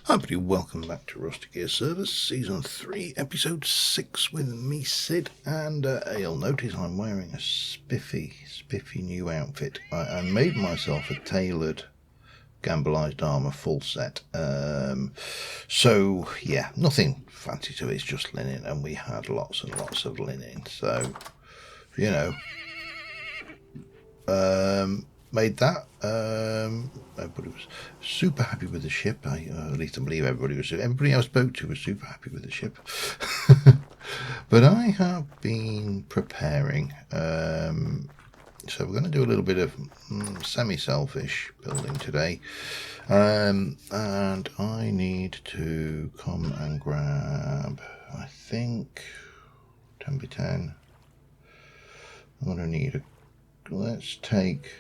Hi everybody, welcome back to Rusty Gear Service, Season 3, Episode 6 with me, Sid, and you'll notice I'm wearing a spiffy new outfit. I made myself a tailored gambolized armour full set, so yeah, nothing fancy to it, it's just linen, and we had lots and lots of linen, so, you know, made that. Everybody was super happy with the ship. At least I believe everybody I spoke to was super happy with the ship. But I have been preparing, so we're going to do a little bit of semi-selfish building today, and I need to come and grab, I think, 10 by 10. I'm going to need a, let's take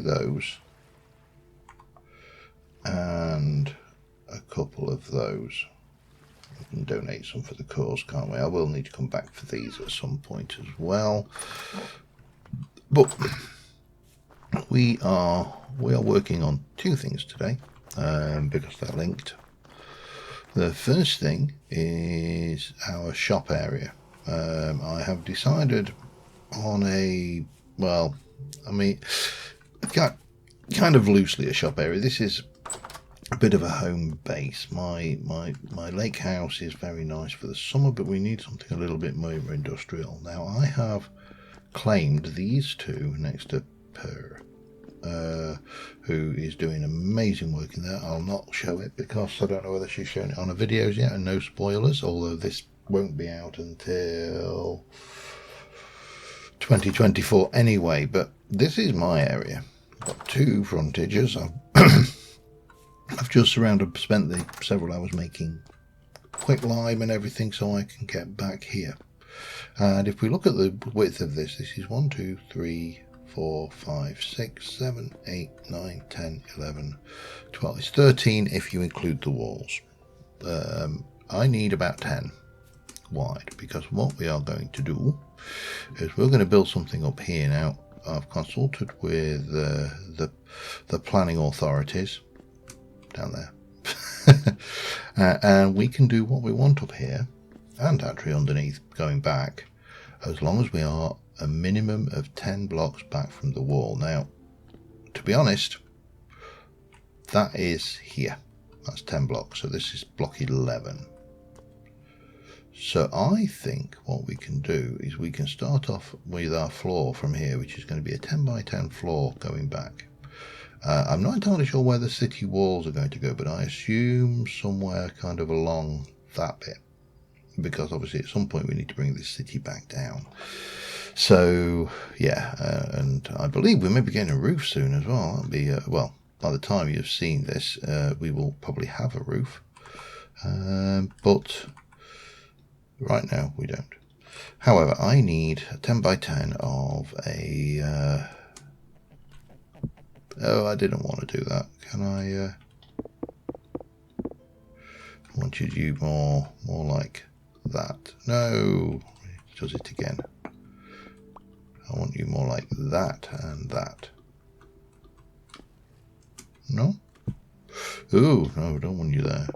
those and a couple of those. We can donate some for the cause, can't we? I will need to come back for these at some point as well. But we are working on two things today, because they're linked. The first thing is our shop area. I have decided on a, well, I mean, kind of loosely a shop area. This is a bit of a home base. My lake house is very nice for the summer, but we need something a little bit more industrial. Now I have claimed these two next to Per, who is doing amazing work in there. I'll not show it because I don't know whether she's shown it on her videos yet, and no spoilers, although this won't be out until 2024 anyway. But this is my area. I've got two frontages. I've just spent the several hours making quick lime and everything so I can get back here. And if we look at the width of this is 1, 2, 3, 4, 5, 6, 7, 8, 9, 10, 11, 12. It's 13 if you include the walls. I need about 10 wide, because what we are going to do is we're going to build something up here. Now I've consulted with the planning authorities down there, and we can do what we want up here and actually underneath going back, as long as we are a minimum of 10 blocks back from the wall. Now, to be honest, that is here, that's 10 blocks, so this is block 11. So I think what we can do is we can start off with our floor from here, which is going to be a 10 by 10 floor going back. I'm not entirely sure where the city walls are going to go, but I assume somewhere kind of along that bit, because obviously at some point we need to bring this city back down. So yeah, and I believe we may be getting a roof soon as well. That'll be well, by the time you've seen this, we will probably have a roof, but right now we don't. However, I need a 10 by 10 of a oh, I didn't want to do that. Can I want you to do more like that. No, it does it again. I want you more like that and that. No? Ooh, no, I don't want you there.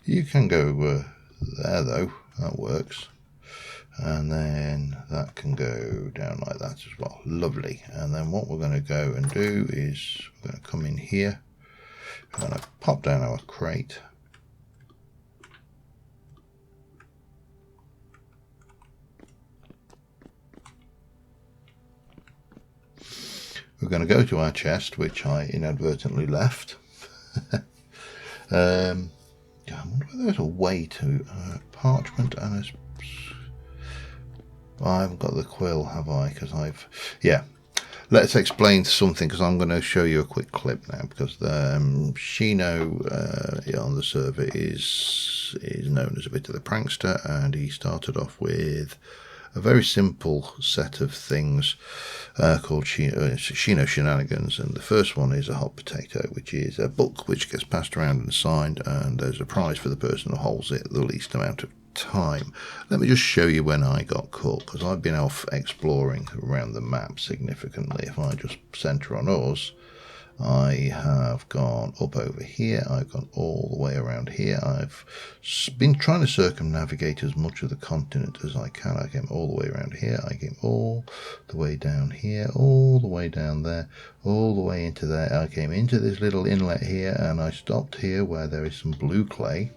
You can go there though, that works. And then that can go down like that as well. Lovely. And then what we're going to go and do is we're going to come in here. We're going to pop down our crate. We're going to go to our chest, which I inadvertently left. I wonder whether there's a way to parchment and a... I haven't got the quill, have I? Because yeah. Let's explain something, because I'm going to show you a quick clip now, because Shino on the server is known as a bit of the prankster, and he started off with a very simple set of things called Sho Shenanigans, and the first one is a hot potato, which is a book which gets passed around and signed, and there's a prize for the person who holds it the least amount of time. Let me just show you when I got caught, because I've been off exploring around the map significantly. If I just center on us, I have gone up over here. I've gone all the way around here. I've been trying to circumnavigate as much of the continent as I can. I came all the way around here. I came all the way down here, all the way down there, all the way into there. I came into this little inlet here, and I stopped here where there is some blue clay.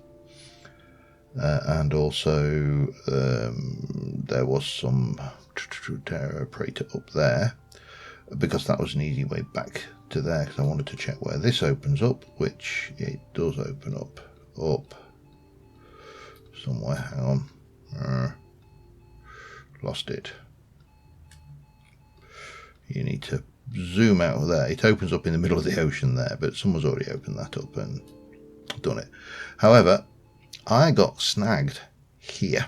And also there was some terra preta up there, because that was an easy way back to there, because I wanted to check where this opens up, which it does open up somewhere. Hang on, lost it. You need to zoom out of there. It opens up in the middle of the ocean there, but someone's already opened that up and done it. However, I got snagged here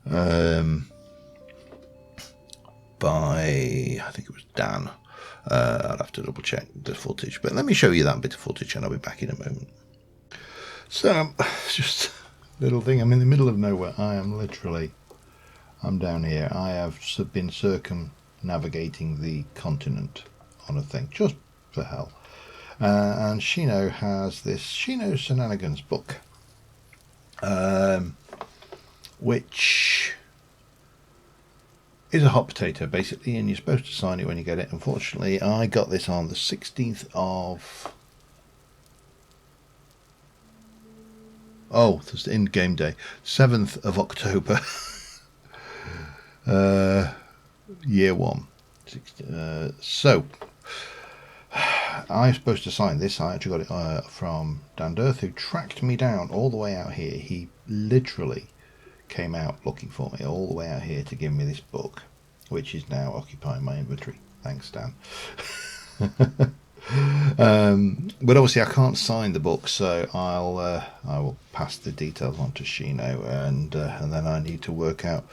by, I think it was Dan. I'll have to double check the footage, but let me show you that bit of footage and I'll be back in a moment. So, just a little thing. I'm in the middle of nowhere. I'm down here. I have been circumnavigating the continent on a thing, just for hell. And Sho has this Sho Shenanigans book, which is a hot potato basically, and you're supposed to sign it when you get it. Unfortunately, I got this on the 16th of this in game day, 7th of October, year one. So I'm supposed to sign this. I actually got it from Dan Dirth, who tracked me down all the way out here. He literally came out looking for me all the way out here to give me this book, which is now occupying my inventory. Thanks, Dan. But obviously I can't sign the book, so I will pass the details on to Sho, and then I need to work out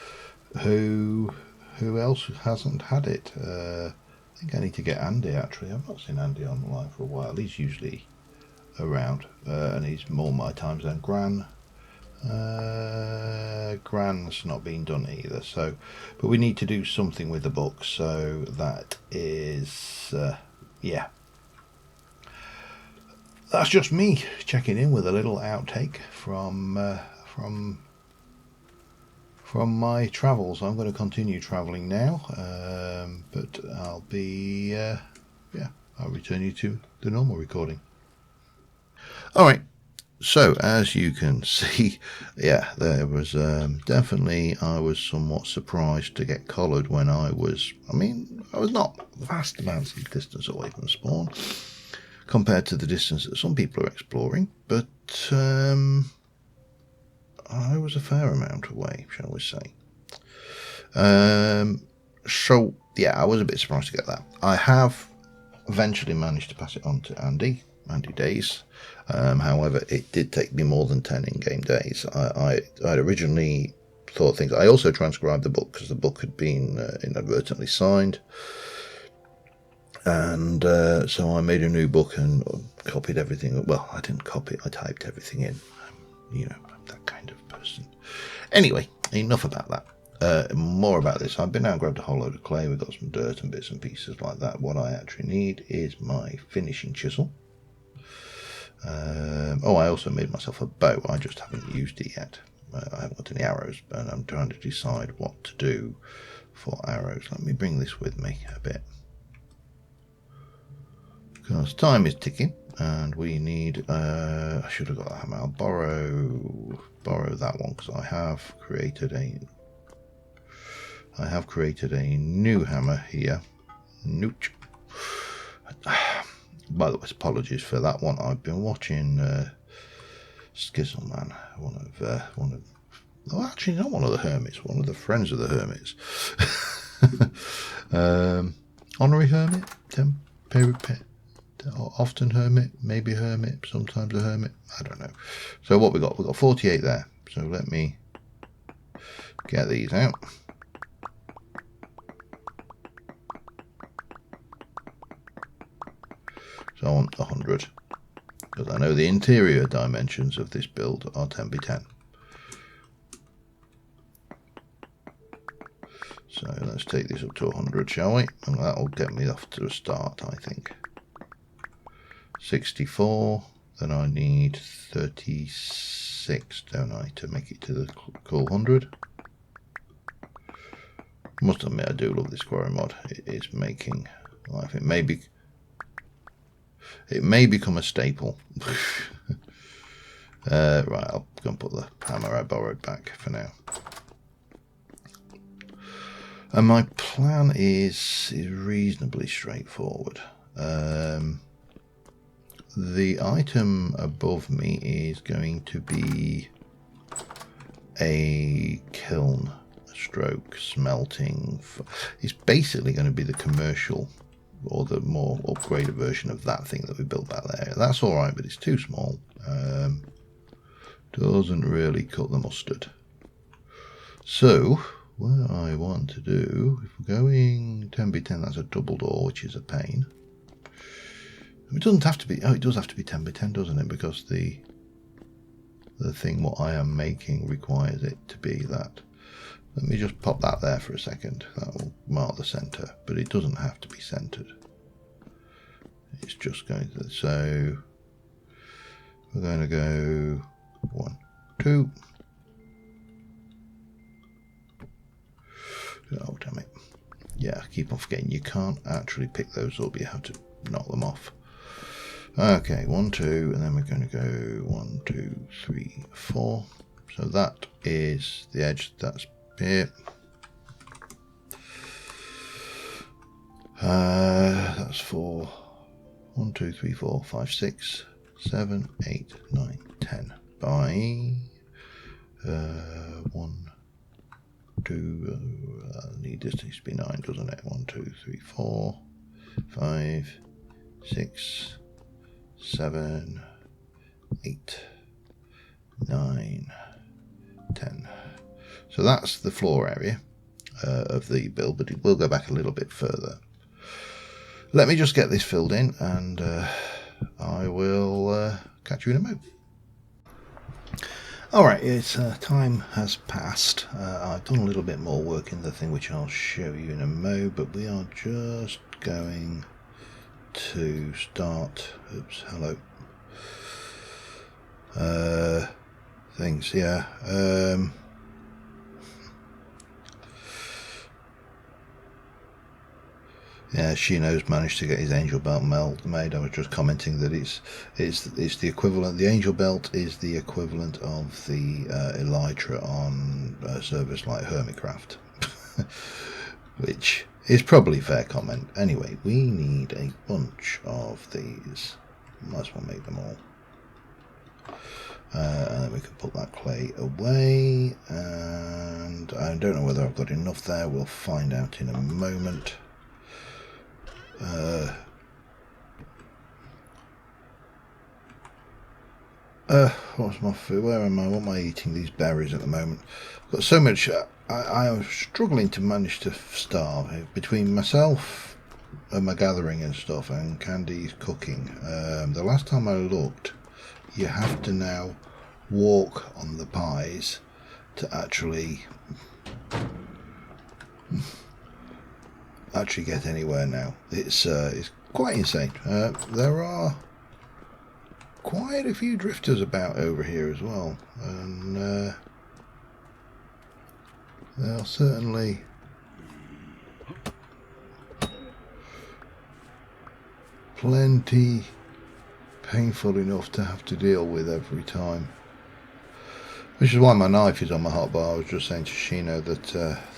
who else hasn't had it. I think I need to get Andy, actually. I've not seen Andy online for a while. He's usually around, and he's more my time zone. Gran's not been done either, so, but we need to do something with the book, so that is yeah, that's just me checking in with a little outtake from my travels. I'm going to continue traveling now, but I'll be I'll return you to the normal recording. All right. So, as you can see, yeah, there was definitely, I was somewhat surprised to get collared when I was not vast amounts of distance away from spawn, compared to the distance that some people are exploring, but I was a fair amount away, shall we say. So, yeah, I was a bit surprised to get that. I have eventually managed to pass it on to Andy Days. However, it did take me more than 10 in-game days. I'd originally thought things. I also transcribed the book because the book had been inadvertently signed, and so I made a new book and copied everything. Well, I didn't copy, I typed everything in. I'm that kind of person. Anyway, enough about that. More about this. I've been out and grabbed a whole load of clay. We've got some dirt and bits and pieces like that. What I actually need is my finishing chisel. I also made myself a bow. I just haven't used it yet. I haven't got any arrows, but I'm trying to decide what to do for arrows. Let me bring this with me a bit, because time is ticking, and we need. I should have got a hammer. I'll borrow that one, because I have created a new hammer here. Nooch. By the way, apologies for that one. I've been watching Skizzleman, actually not one of the hermits, one of the friends of the hermits. Honorary hermit, often hermit, maybe hermit, sometimes a hermit. I don't know. So what we got? We've got 48 there. So let me get these out. So I want 100, because I know the interior dimensions of this build are 10x10. So let's take this up to 100, shall we? And that'll get me off to a start, I think. 64. Then I need 36, don't I, to make it to the cool 100. Must admit, I do love this quarry mod. It is making life. It may become a staple. Right, I'll go and put the hammer I borrowed back for now. And my plan is reasonably straightforward. The item above me is going to be a kiln stroke smelting. It's basically going to be the commercial or the more upgraded version of that thing that we built back there. That's alright, but it's too small. Doesn't really cut the mustard. So what I want to do, if we're going 10x10, that's a double door, which is a pain. It doesn't have to be, oh, it does have to be 10x10, doesn't it? Because the thing what I am making requires it to be that. Let me just pop that there for a second. That will mark the center, but it doesn't have to be centered. It's just going to, so we're going to go 1, 2. Oh, damn it. Yeah, I keep on forgetting you can't actually pick those up, you have to knock them off. Okay, 1, 2, and then we're going to go 1, 2, 3, 4. So that is the edge that's here. That's 4. 1, 2, 3, 4, 5, 6, 7, 8, 9, 10 by 1, 2. I need this to be 9, doesn't it? 1, 2, 3, 4, 5, 6, 7, 8, 9, 10. So that's the floor area of the build, but it will go back a little bit further. Let me just get this filled in, and I will catch you in a moment. Alright, it's time has passed. I've done a little bit more work in the thing, which I'll show you in a mo, but we are just going to start, oops, hello, things, yeah, yeah, Shino's managed to get his angel belt made. I was just commenting that it's the equivalent. The angel belt is the equivalent of the elytra on a service like Hermitcraft, which is probably a fair comment. Anyway, we need a bunch of these. Might as well make them all. And then we can put that clay away. And I don't know whether I've got enough there. We'll find out in a moment. What's my food? Where am I? What am I eating? These berries at the moment. I've got so much. I am struggling to manage to starve between myself and my gathering and stuff, and Candy's cooking. The last time I looked, you have to now walk on the pies to actually get anywhere now. It's quite insane. There are quite a few drifters about over here as well, and they'll certainly plenty painful enough to have to deal with every time. Which is why my knife is on my hotbar. I was just saying to Shino that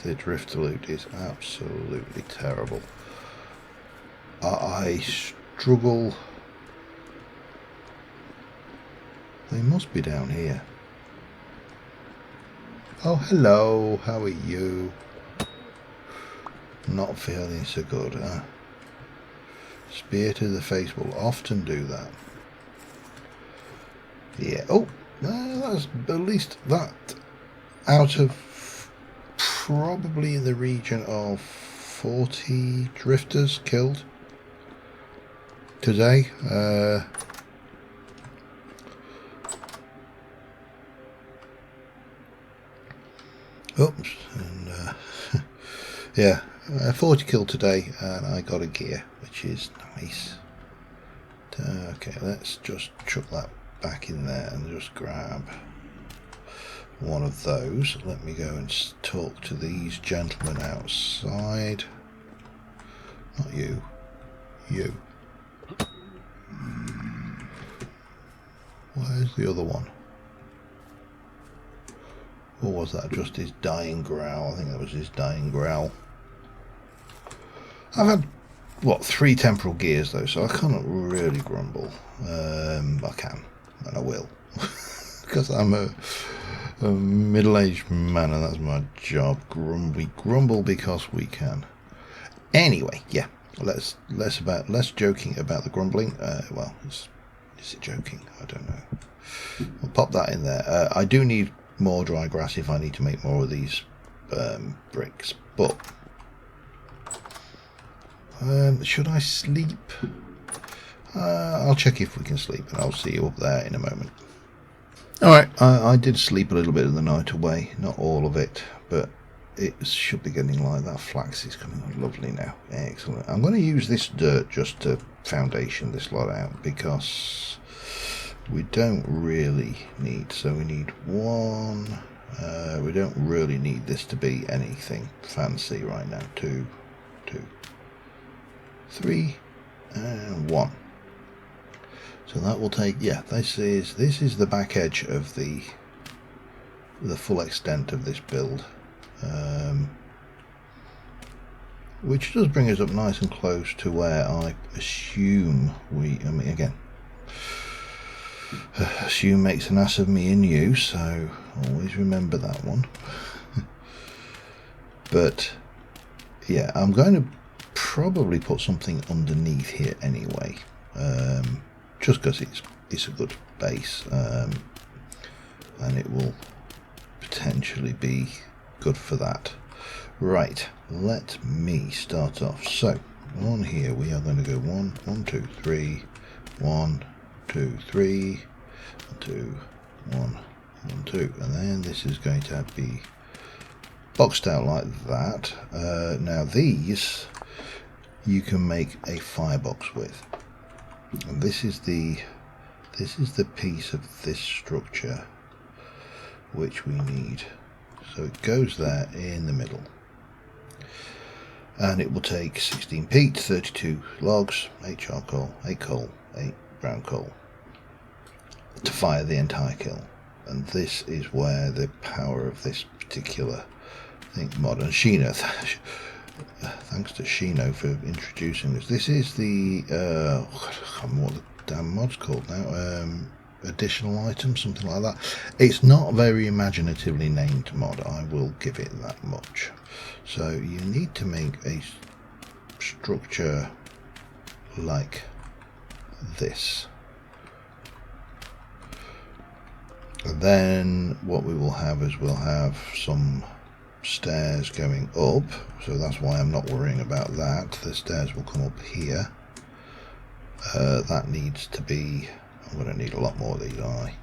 the drifter loot is absolutely terrible. I struggle. They must be down here. Oh, hello. How are you? Not feeling so good, huh? Spear to the face will often do that. Yeah. Oh, that's at least that. Out of probably in the region of 40 drifters killed today. Oops, and yeah, 40 killed today, and I got a gear, which is nice. Okay, let's just chuck that back in there and just grab one of those. Let me go and talk to these gentlemen outside. Not you. You. Where's the other one? Or was that just his dying growl? I think that was his dying growl. I've had, what, 3 temporal gears though, so I can't really grumble. I can, and I will. Because I'm a middle-aged man and that's my job. Grumble because we can. Anyway, yeah, less joking about the grumbling. Well, is it joking? I don't know. We'll pop that in there. I do need more dry grass if I need to make more of these bricks, but should I sleep? I'll check if we can sleep and I'll see you up there in a moment. Alright, I did sleep a little bit of the night away, not all of it, but it should be getting like that. Flax is coming on lovely now. Excellent. I'm going to use this dirt just to foundation this lot out because we don't really need, so we need 1, we don't really need this to be anything fancy right now. 2, 3, and 1. So that will take, yeah, this is the back edge of the full extent of this build, which does bring us up nice and close to where I assume I mean, again, assume makes an ass of me in you, so always remember that one. But yeah, I'm going to probably put something underneath here anyway, just because it's a good base, and it will potentially be good for that. Right, let me start off. So on here we are going to go 1, 1, 2, 3, 1, 2, 3, 2, 1, 1, 2, and then this is going to be boxed out like that. Now these you can make a firebox with, and this is the piece of this structure which we need. So it goes there in the middle, and it will take 16 peat, 32 logs, 8 charcoal, 8 coal, 8 brown coal to fire the entire kiln. And this is where the power of this particular thing, modern Shino, thanks to Shino for introducing this. This is the I can't remember what the damn mod's called now. Additional item, something like that. It's not very imaginatively named mod, I will give it that much. So you need to make a structure like this, and then what we will have is we'll have some stairs going up, so that's why I'm not worrying about that. The stairs will come up here. That needs to be, I'm going to need a lot more of these, aren't I?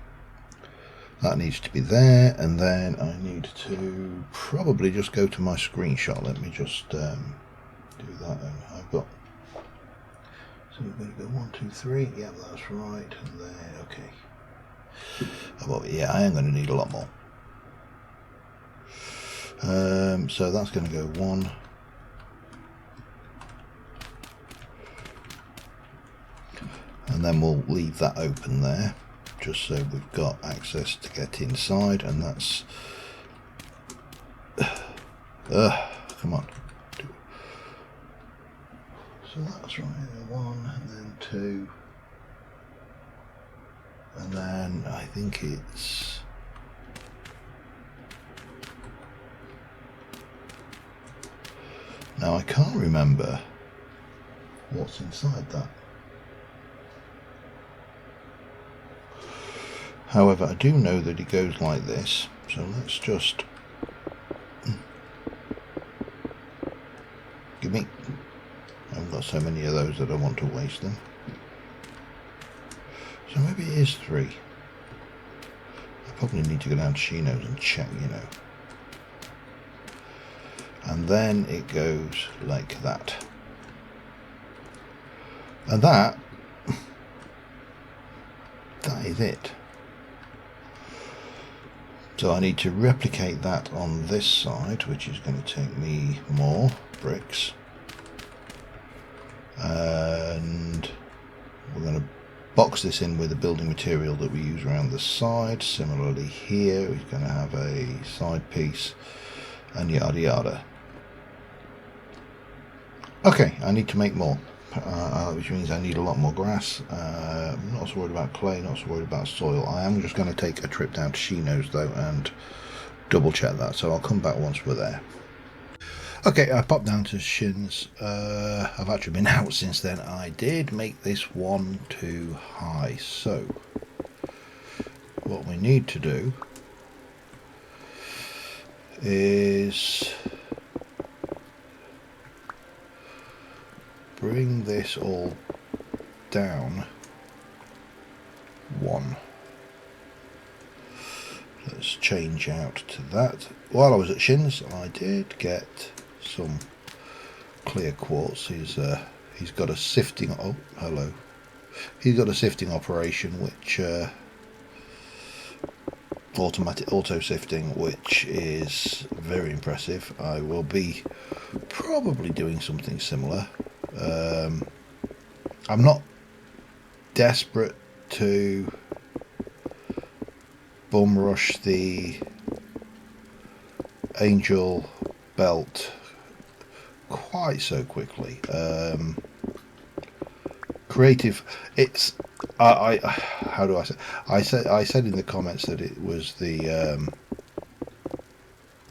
That needs to be there, and then I need to probably just go to my screenshot. Let me just do that. And I've got, so we're going to go 1, 2, 3. Yeah, that's right. And there, okay. Well, yeah, I am going to need a lot more. So that's going to go 1. And then we'll leave that open there, just so we've got access to get inside, and that's come on. So that's right, 1 and then 2, and then I think it's now I can't remember what's inside that. However, I do know that it goes like this, so let's just give me, I've got so many of those that I want to waste them, so maybe it is 3. I probably need to go down to Shino's and check, you know. And then it goes like that, and that is it. So I need to replicate that on this side, which is going to take me more bricks. And we're going to box this in with the building material that we use around the side. Similarly here, we're going to have a side piece and yada yada. Okay, I need to make more, which means I need a lot more grass. I'm not so worried about clay, not so worried about soil. I am just going to take a trip down to Chimneys though and double check that, so I'll come back once we're there. Okay, I popped down to Shins. I've actually been out since then. I did make this one too high, so what we need to do is bring this all down one. Let's change out to that. While I was at Shins, I did get some clear quartz. He's got a sifting. Oh, hello. He's got a sifting operation, which automatic auto sifting, which is very impressive. I will be probably doing something similar. I'm not desperate to bum rush the angel belt quite so quickly. Creative, it's how do I say? I said in the comments that it was the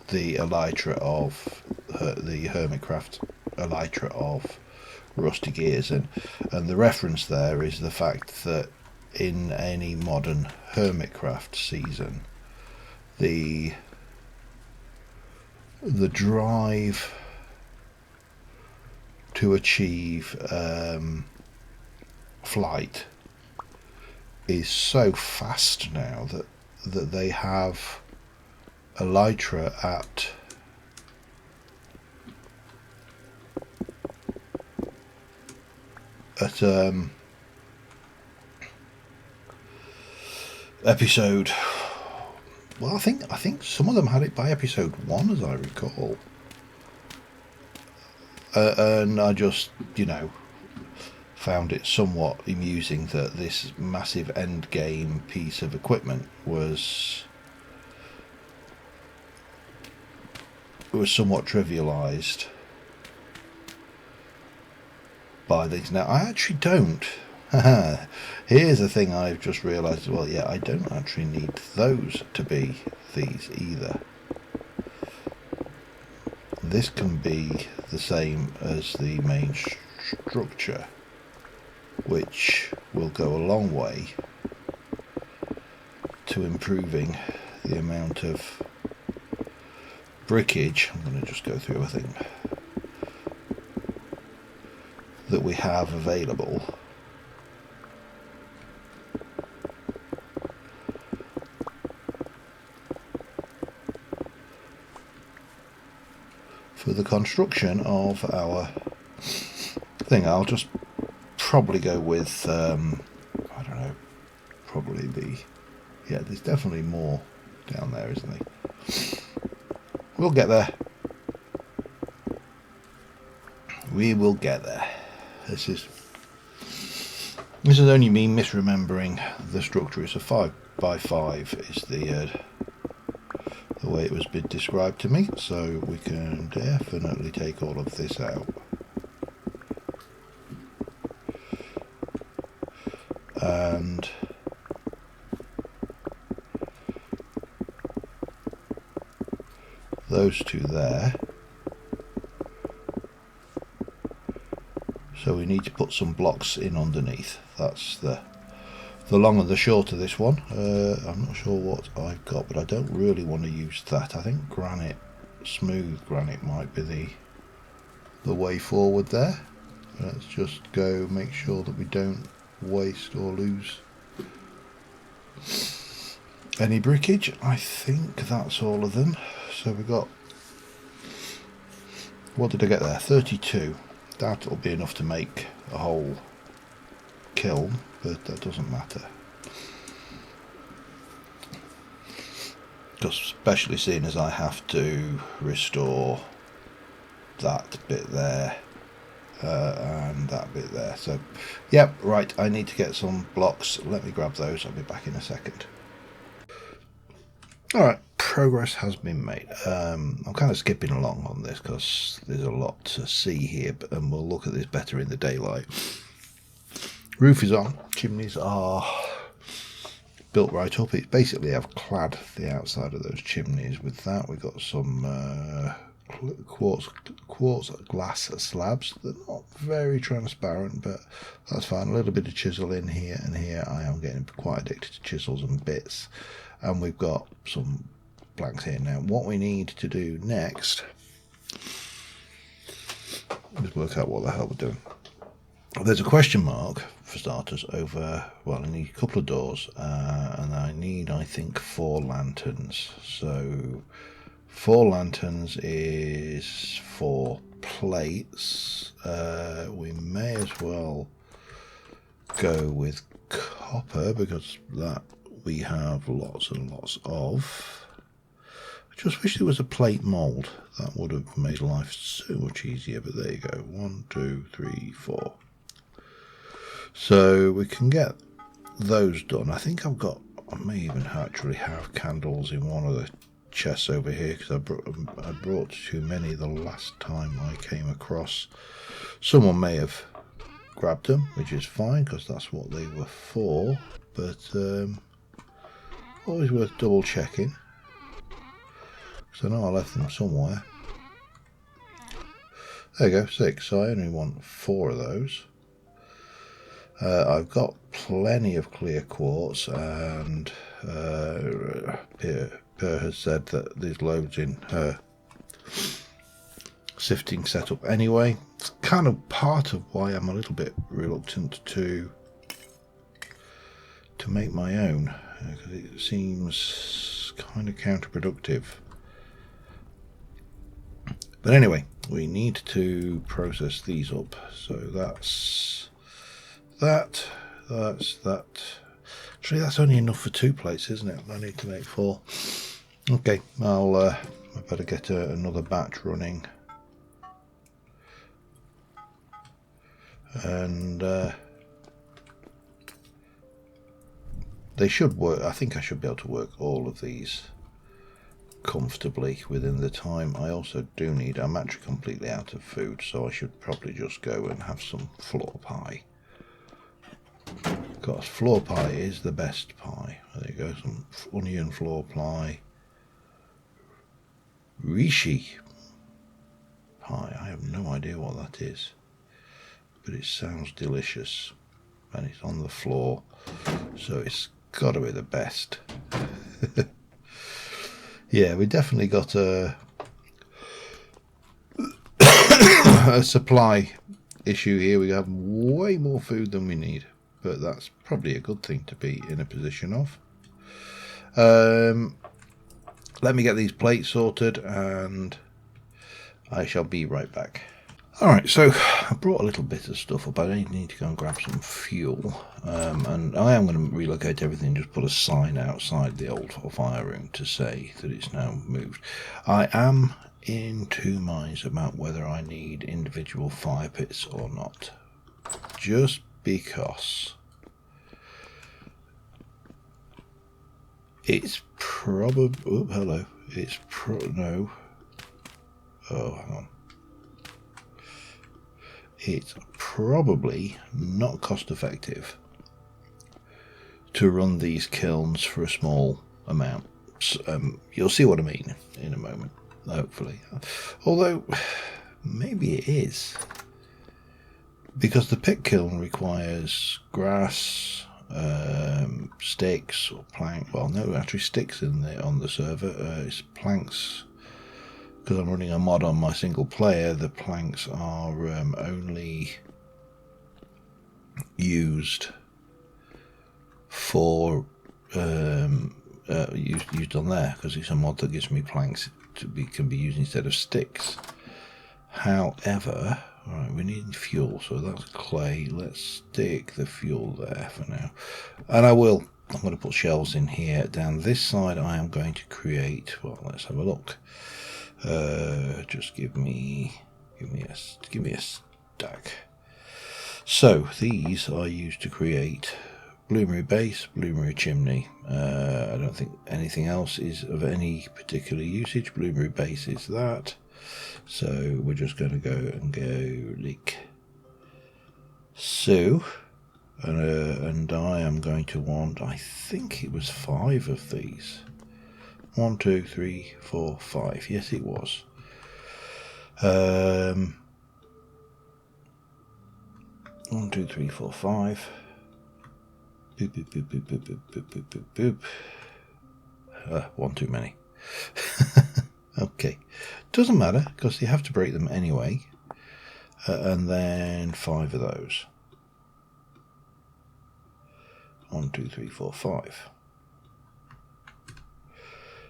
elytra of the Hermitcraft elytra of Rusty Gears, and the reference there is the fact that in any modern Hermitcraft season, the drive to achieve flight is so fast now that they have elytra at episode, well, I think some of them had it by episode 1, as I recall, and I just, you know, found it somewhat amusing that this massive end game piece of equipment was somewhat trivialized by these. Now I actually don't. Here's the thing I've just realized. Well, yeah, I don't actually need those to be these either. This can be the same as the main structure, which will go a long way to improving the amount of brickage. I'm going to just go through everything that we have available. For the construction of our thing. I'll just probably go with I don't know, probably yeah, there's definitely more down there, isn't there? We'll get there. We will get there. This is only me misremembering the structure. It's a 5x5 is the way it was been described to me, so we can definitely take all of this out. And those two there. So we need to put some blocks in underneath. That's the long and the short of this one. I'm not sure what I've got, but I don't really want to use that. I think granite, smooth granite, might be the way forward there. Let's just go make sure that we don't waste or lose any brickage. I think that's all of them. So we've got, what did I get there? 32. That'll be enough to make a whole kiln, but that doesn't matter. especially seeing as I have to restore that bit there and that bit there. So yep, right, I need to get some blocks. Let me grab those, I'll be back in a second. Alright, progress has been made. I'm kind of skipping along on this because there's a lot to see here, and we'll look at this better in the daylight. Roof is on, chimneys are built right up. It's basically I've clad the outside of those chimneys with that. We've got some quartz glass slabs. They're not very transparent, but that's fine. A little bit of chisel in here and here. I am getting quite addicted to chisels and bits. And we've got some planks here. Now what we need to do next is work out what the hell we're doing. There's a question mark for starters over, well, I need a couple of doors and I need, I think, 4 lanterns. So 4 lanterns is 4 plates. We may as well go with copper because that we have lots and lots of. I just wish there was a plate mould. That would have made life so much easier, but there you go. 1, 2, 3, 4. So we can get those done. I think I may even actually have candles in one of the chests over here because I brought too many the last time I came across. Someone may have grabbed them, which is fine because that's what they were for, but always worth double checking because I know I left them somewhere. There you go, 6. So I only want 4 of those. I've got plenty of clear quartz, and Per has said that there's loads in her sifting setup anyway. It's kind of part of why I'm a little bit reluctant to make my own, because it seems kind of counterproductive. But anyway, we need to process these up. So that's that. Actually, that's only enough for 2 plates, isn't it? I need to make 4. Okay, I better get another batch running. And they should work. I think I should be able to work all of these comfortably within the time. I also do need, I'm actually completely out of food, so I should probably just go and have some floor pie. Because floor pie is the best pie. There you go, some onion floor pie. Rishi pie, I have no idea what that is, but it sounds delicious, and it's on the floor, so it's got to be the best. Yeah, we definitely got a supply issue here. We have way more food than we need, but that's probably a good thing to be in a position of. Let me get these plates sorted and I shall be right back. Alright, so I brought a little bit of stuff up. I need to go and grab some fuel, and I am going to relocate everything, just put a sign outside the old fire room to say that it's now moved. I am in 2 minds about whether I need individual fire pits or not, just because it's probably, oh hello, it's no, oh hang on, it's probably not cost effective to run these kilns for a small amount. You'll see what I mean in a moment, hopefully. Although maybe it is, because the pit kiln requires grass, sticks or plank. Well, no, actually sticks on the server. It's planks. Because I'm running a mod on my single player, the planks are only used for used on there, because it's a mod that gives me planks can be used instead of sticks. However, right, we need fuel, so that's clay. Let's stick the fuel there for now, and I will I'm going to put shelves in here. Down this side I am going to create, well, let's have a look. Just give me a stack. So these are used to create Bloomery Base, Bloomery Chimney. I don't think anything else is of any particular usage. Bloomery Base is that. So we're just going to go like so. And I am going to want, I think it was 5 of these. 1, 2, 3, 4, 5. Yes, it was. 1, 2, 3, 4, 5. Boop, boop, boop, boop, boop, boop, boop, boop, boop, boop. One too many. Okay. Doesn't matter, because you have to break them anyway. And then 5 of those. 1, 2, 3, 4, 5.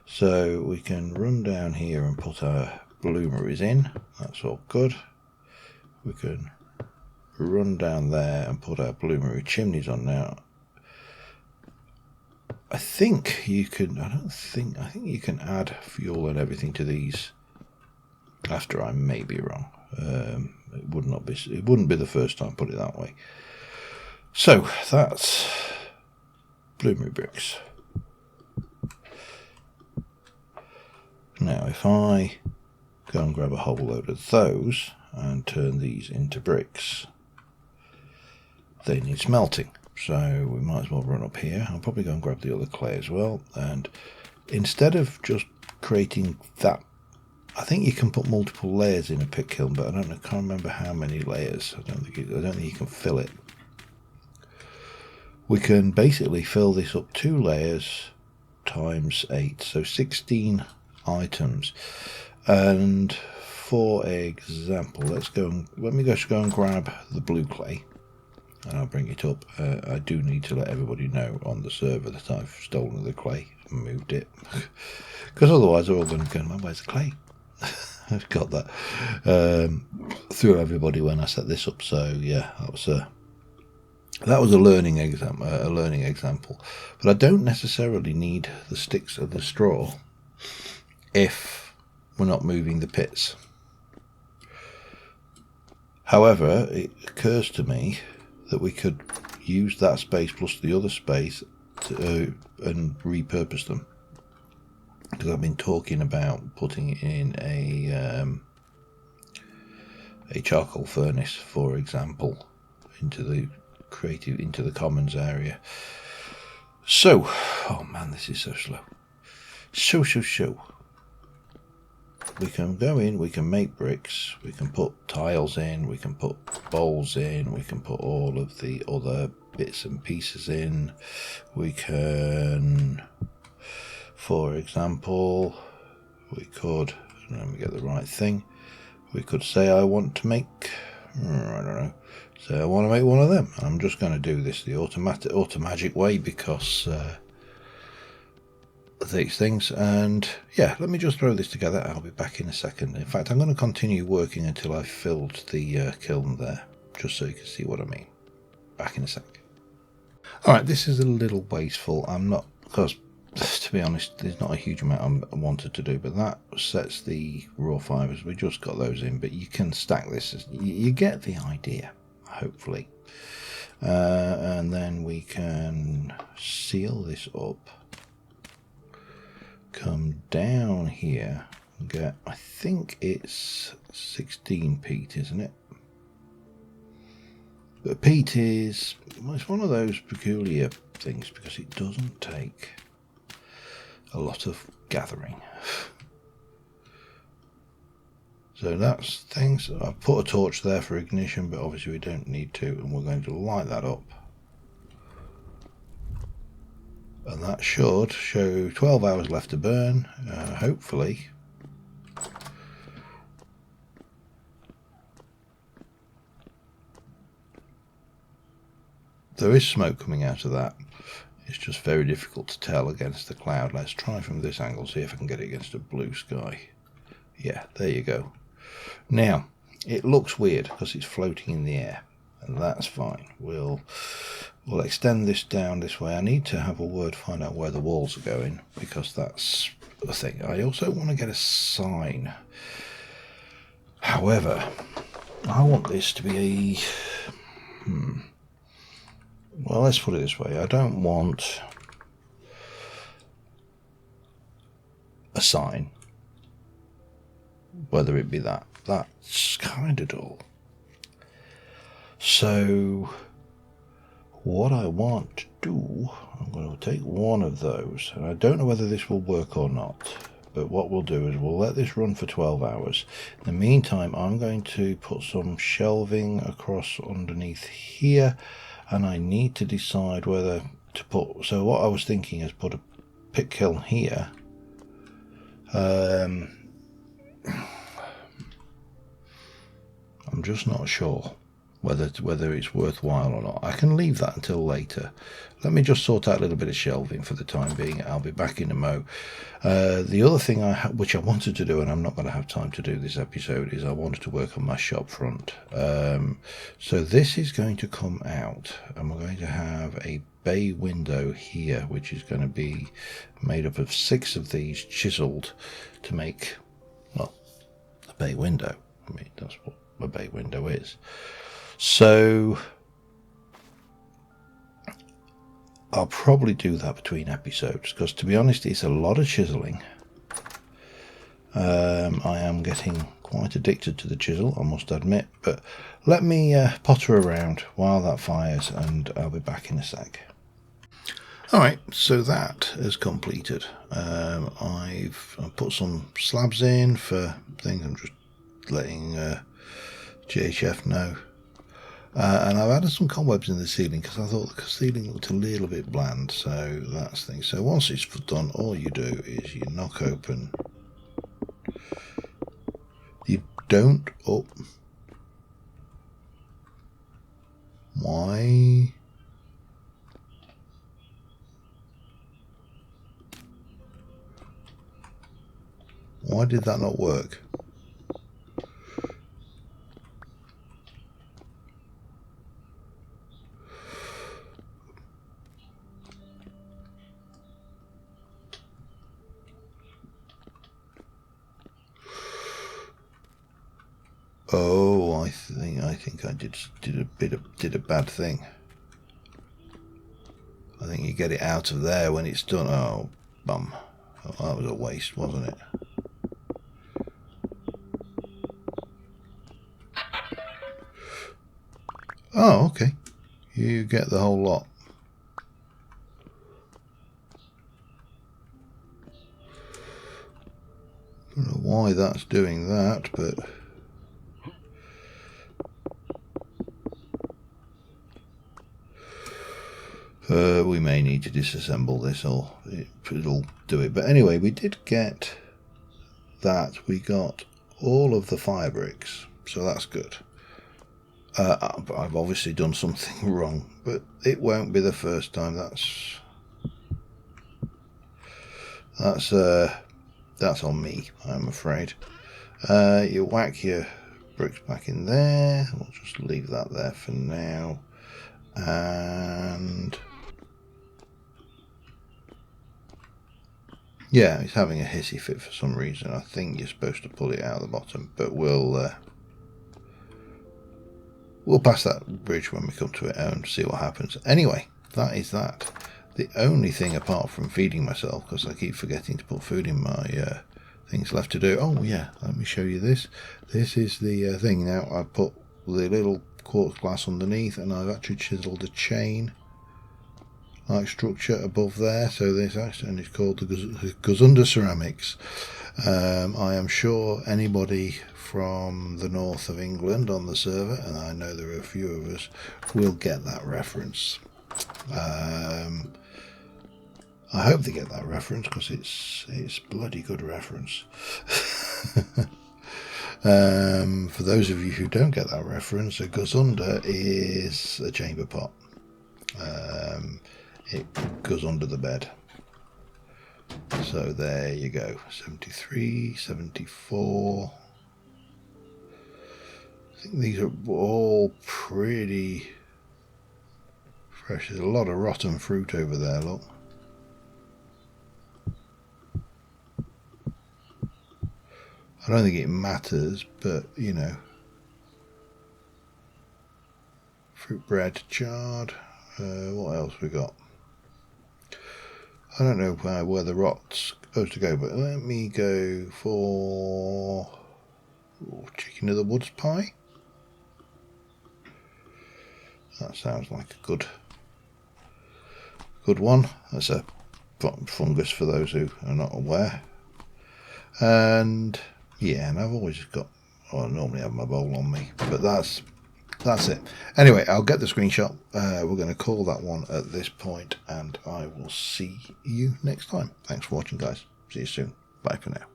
So we can run down here and put our bloomeries in. That's all good. We can run down there and put our bloomery chimneys on now. I think you can, I think you can add fuel and everything to these after. I may be wrong. It wouldn't be the first time, put it that way. So that's bloomery bricks. Now if I go and grab a whole load of those and turn these into bricks, they need smelting. So we might as well run up here. I'll probably go and grab the other clay as well. And instead of just creating that, I think you can put multiple layers in a pit kiln, but I can't remember how many layers. I don't think you can fill it. We can basically fill this up 2 layers times 8, so 16 items. And for example, let me just go and grab the blue clay. And I'll bring it up. I do need to let everybody know on the server that I've stolen the clay and moved it. Because otherwise they're all going to go, man, where's the clay? I've got that through everybody when I set this up. So yeah, that was a learning example. But I don't necessarily need the sticks of the straw if we're not moving the pits. However, it occurs to me that we could use that space plus the other space and repurpose them, because I've been talking about putting in a charcoal furnace, for example, into the commons area. So, oh man, this is so slow. So. We can go in, we can make bricks, we can put tiles in, we can put bowls in, we can put all of the other bits and pieces in. We can, for example, we could, let me get the right thing, we could say I want to make, I don't know, say I want to make one of them. I'm just going to do this the automagic way because these things. And yeah, let me just throw this together. I'll be back in a second. In fact, I'm going to continue working until I've filled the kiln there, just so you can see what I mean. Back in a sec. Alright, this is a little wasteful. I'm not, because to be honest, there's not a huge amount I wanted to do, but that sets the raw fibres. We just got those in, but you can stack this. You get the idea, hopefully. And then we can seal this up. Come down here and get, I think it's 16 peat, isn't it? But peat is, well, it's one of those peculiar things because it doesn't take a lot of gathering. So that's things. I've put a torch there for ignition, but obviously we don't need to, and we're going to light that up. And that should show 12 hours left to burn, hopefully. There is smoke coming out of that. It's just very difficult to tell against the cloud. Let's try from this angle, see if I can get it against a blue sky. Yeah, there you go. Now, it looks weird because it's floating in the air, and that's fine. We'll we'll extend this down this way. I need to have a word, find out where the walls are going, because that's the thing. I also want to get a sign. However, I want this to be a... Well, let's put it this way. I don't want a sign, whether it be that. That's kind of dull. So what I want to do, I'm going to take one of those, and I don't know whether this will work or not, but what we'll do is we'll let this run for 12 hours. In the meantime, I'm going to put some shelving across underneath here, and I need to decide whether to put... So what I was thinking is put a pit kiln here. I'm just not sure whether it's worthwhile or not. I can leave that until later. Let me just sort out a little bit of shelving for the time being. I'll be back in a mo. The other thing which I wanted to do, and I'm not going to have time to do this episode, is I wanted to work on my shop front. So this is going to come out, and we're going to have a bay window here, which is going to be made up of 6 of these chiseled to make, well, a bay window. I mean, that's what a bay window is. So I'll probably do that between episodes, because to be honest, it's a lot of chiseling. I am getting quite addicted to the chisel, I must admit, but let me potter around while that fires, and I'll be back in a sec. Alright, so that is completed. I've put some slabs in for things. I'm just letting GHF know. And I've added some cobwebs in the ceiling because I thought the ceiling looked a little bit bland, so that's the thing. So once it's done, all you do is you knock open. You don't... Oh. Why? Why did that not work? Oh, I think I did a bad thing. I think you get it out of there when it's done. Oh, bum. Oh, that was a waste, wasn't it? Oh, okay. You get the whole lot. I don't know why that's doing that, but... we may need to disassemble this, or it'll do it. But anyway, we did get that. We got all of the fire bricks, so that's good. I've obviously done something wrong, but it won't be the first time. That's on me, I'm afraid. You whack your bricks back in there. We'll just leave that there for now. And yeah, it's having a hissy fit for some reason. I think you're supposed to pull it out of the bottom, but we'll pass that bridge when we come to it and see what happens. Anyway, that is that. The only thing apart from feeding myself, because I keep forgetting to put food in my things left to do. Oh yeah, let me show you this. This is the thing. Now I put the little quartz glass underneath, and I've actually chiseled a chain like structure above there. So this actually, and it's called the goes under ceramics. I am sure anybody from the north of England on the server, and I know there are a few of us, will get that reference. I hope they get that reference, because it's bloody good reference. For those of you who don't get that reference, a guzunda is a chamber pot. It goes under the bed. So there you go. 73, 74. I think these are all pretty fresh. There's a lot of rotten fruit over there, look. I don't think it matters, but you know. Fruit bread, charred. What else we got? I don't know where the rot's supposed to go, but let me go for chicken of the woods pie. That sounds like a good one. That's a fungus for those who are not aware. And yeah, and I've always got, I normally have my bowl on me, but that's it. Anyway, I'll get the screenshot. We're going to call that one at this point, and I will see you next time. Thanks for watching, guys. See you soon. Bye for now.